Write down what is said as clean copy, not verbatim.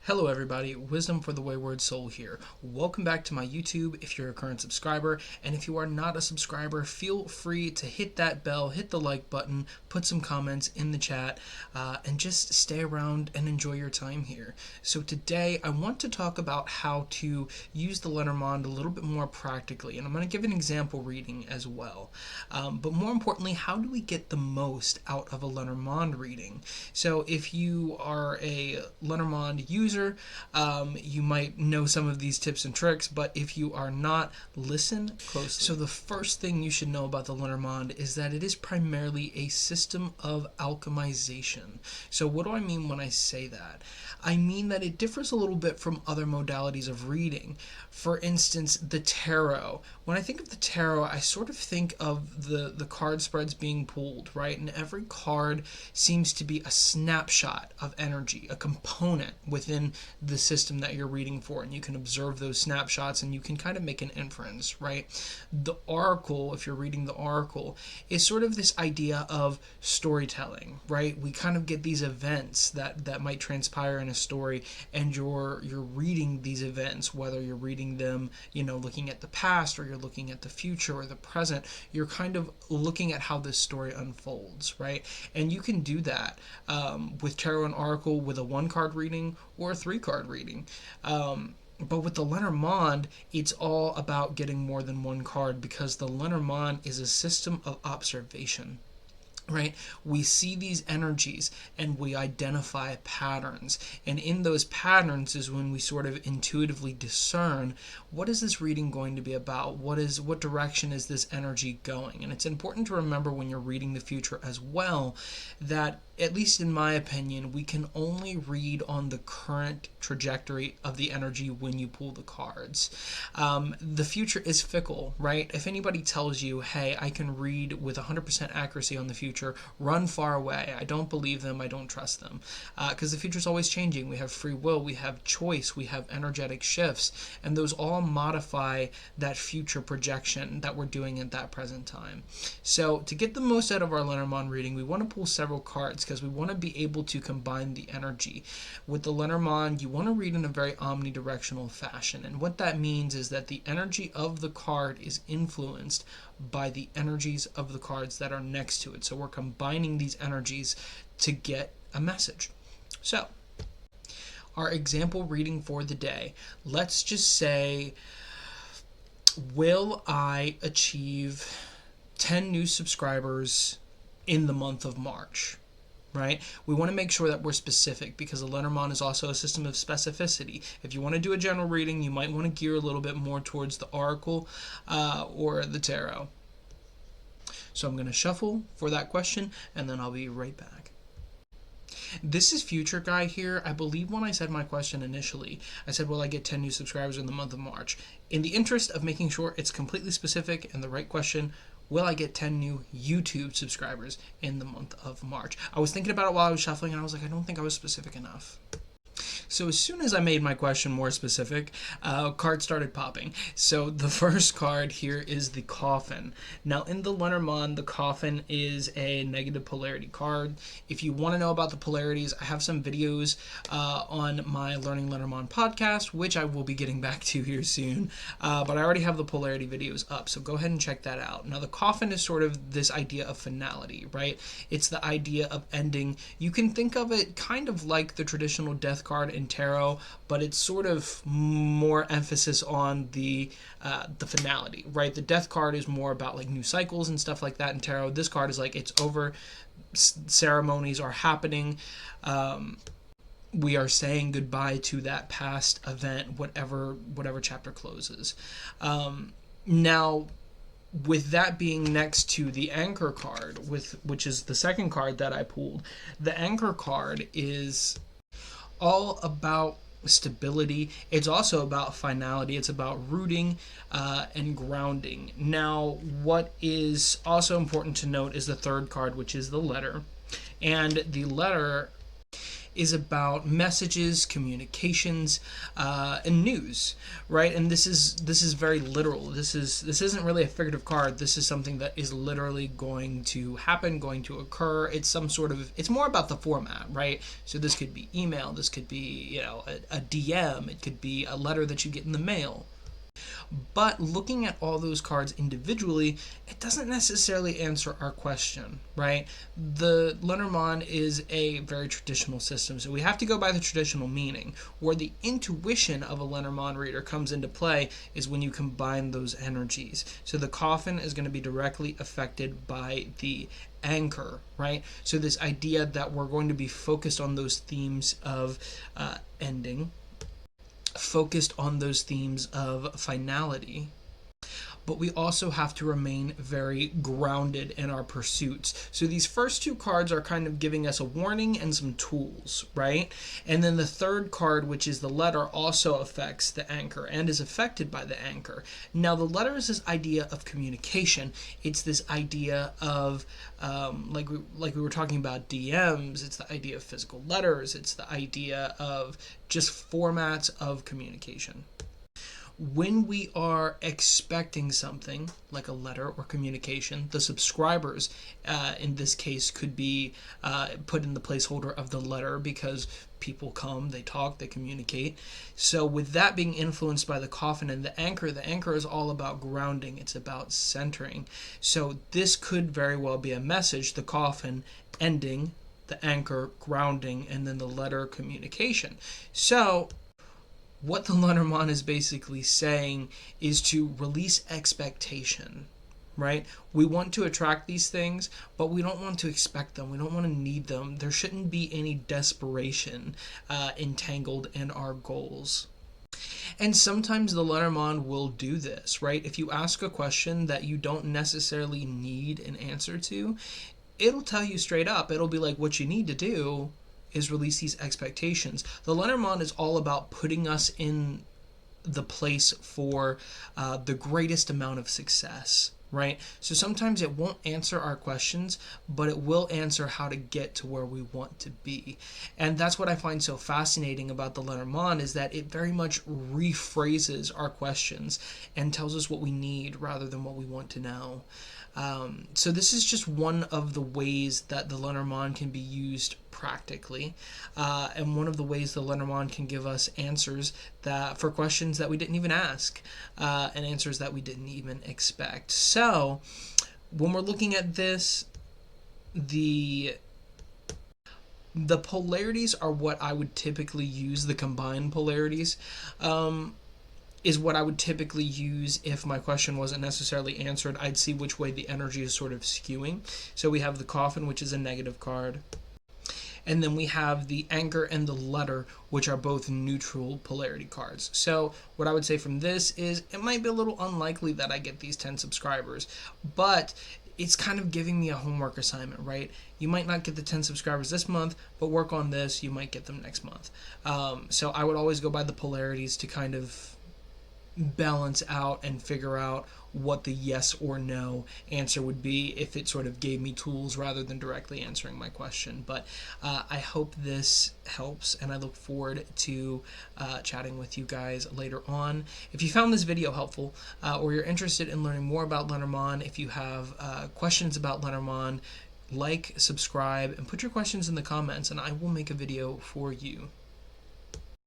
Hello everybody, Wisdom for the Wayward Soul here. Welcome back to my YouTube if you're a current subscriber, and if you are not a subscriber, feel free to hit that bell, hit the like button, put some comments in the chat, and just stay around and enjoy your time here. So today I want to talk about how to use the Lenormand a little bit more practically, and I'm going to give an example reading as well. But more importantly, how do we get the most out of a Lenormand reading? So if you are a Lenormand user, you might know some of these tips and tricks, but if you are not, listen closely. So the first thing you should know about the Lenormand is that it is primarily a system of alchemization. So what do I mean when I say that? I mean that it differs a little bit from other modalities of reading. For instance, the tarot. When I think of the tarot, I sort of think of the card spreads being pulled, right? And every card seems to be a snapshot of energy, a component within the system that you're reading for, and you can observe those snapshots and you can kind of make an inference, right? The oracle, if you're reading the oracle, is sort of this idea of storytelling, right? We kind of get these events that might transpire in a story, and you're reading these events, whether you're reading them, looking at the past, or you're looking at the future or the present. You're kind of looking at how this story unfolds, right? And you can do that with tarot and oracle with a 1-card reading or a 3-card reading. But with the Lenormand, it's all about getting more than 1 card, because the Lenormand is a system of observation. Right? We see these energies and we identify patterns, and in those patterns is when we sort of intuitively discern what is this reading going to be about, what direction is this energy going. And it's important to remember when you're reading the future as well that, at least in my opinion, we can only read on the current trajectory of the energy when you pull the cards. The future is fickle, right? If anybody tells you, hey, I can read with 100% accuracy on the future, run far away. I don't believe them. I don't trust them. Because the future is always changing. We have free will. We have choice. We have energetic shifts. And those all modify that future projection that we're doing at that present time. So to get the most out of our Lenormand reading, we want to pull several cards because we want to be able to combine the energy. With the Lenormand, you want to read in a very omnidirectional fashion. And what that means is that the energy of the card is influenced by the energies of the cards that are next to it. So we're combining these energies to get a message. So our example reading for the day, let's just say, will I achieve 10 new subscribers in the month of March? Right? We want to make sure that we're specific, because the Lenormand is also a system of specificity. If you want to do a general reading, you might want to gear a little bit more towards the oracle or the tarot. So I'm going to shuffle for that question, and then I'll be right back. This is Future Guy here. I believe when I said my question initially, I said, will I get 10 new subscribers in the month of March? In the interest of making sure it's completely specific and the right question, will I get 10 new YouTube subscribers in the month of March? I was thinking about it while I was shuffling, and I was like, I don't think I was specific enough. So as soon as I made my question more specific, cards started popping. So the first card here is the Coffin. Now in the Lenormand, the Coffin is a negative polarity card. If you want to know about the polarities, I have some videos on my Learning Lenormand podcast, which I will be getting back to here soon. But I already have the polarity videos up, so go ahead and check that out. Now the Coffin is sort of this idea of finality, right? It's the idea of ending. You can think of it kind of like the traditional death card in tarot, but it's sort of more emphasis on the finality, right? The death card is more about like new cycles and stuff like that in tarot. This card is like, it's over, ceremonies are happening, we are saying goodbye to that past event, whatever chapter closes. Now, with that being next to the Anchor card, which is the second card that I pulled, the Anchor card is all about stability. It's also about finality. It's about rooting and grounding. Now, what is also important to note is the third card, which is the Letter. And the Letter is about messages, communications, and news, right? And this is very literal. This isn't really a figurative card. This is something that is literally going to happen, going to occur. It's some sort of, it's more about the format, right? So this could be email, this could be, you know, a DM, it could be a letter that you get in the mail. But looking at all those cards individually, it doesn't necessarily answer our question, right? The Lenormand is a very traditional system, so we have to go by the traditional meaning. Where the intuition of a Lenormand reader comes into play is when you combine those energies. So the coffin is going to be directly affected by the anchor, right? So this idea that we're going to be focused on those themes of ending, focused on those themes of finality, but we also have to remain very grounded in our pursuits. So these first two cards are kind of giving us a warning and some tools, right? And then the third card, which is the letter, also affects the anchor and is affected by the anchor. Now the letter is this idea of communication. It's this idea of like we were talking about DMs. It's the idea of physical letters. It's the idea of just formats of communication. When we are expecting something like a letter or communication, the subscribers in this case could be put in the placeholder of the letter, because people come, they talk, they communicate. So with that being influenced by the coffin and the anchor is all about grounding. It's about centering. So this could very well be a message: the coffin ending, the anchor grounding, and then the letter communication. So what the Lenormand is basically saying is to release expectation, right? We want to attract these things, but we don't want to expect them. We don't want to need them. There shouldn't be any desperation entangled in our goals. And sometimes the Lenormand will do this, right? If you ask a question that you don't necessarily need an answer to, it'll tell you straight up. It'll be like, what you need to do is release these expectations. The Lenormand is all about putting us in the place for the greatest amount of success, right? So sometimes it won't answer our questions, but it will answer how to get to where we want to be. And that's what I find so fascinating about the Lenormand, is that it very much rephrases our questions and tells us what we need rather than what we want to know. So this is just one of the ways that the Lenormand can be used practically, and one of the ways the Lenormand can give us answers that for questions that we didn't even ask, and answers that we didn't even expect. So when we're looking at this, the polarities are what I would typically use. The combined polarities is what I would typically use if my question wasn't necessarily answered. I'd see which way the energy is sort of skewing. So we have the coffin, which is a negative card. And then we have the anchor and the letter, which are both neutral polarity cards. So what I would say from this is it might be a little unlikely that I get these 10 subscribers, but it's kind of giving me a homework assignment, right? You might not get the 10 subscribers this month, but work on this, you might get them next month. So I would always go by the polarities to kind of balance out and figure out what the yes or no answer would be if it sort of gave me tools rather than directly answering my question. But I hope this helps, and I look forward to chatting with you guys later on. If you found this video helpful, or you're interested in learning more about Lenormand, if you have questions about Lenormand, like, subscribe, and put your questions in the comments, and I will make a video for you.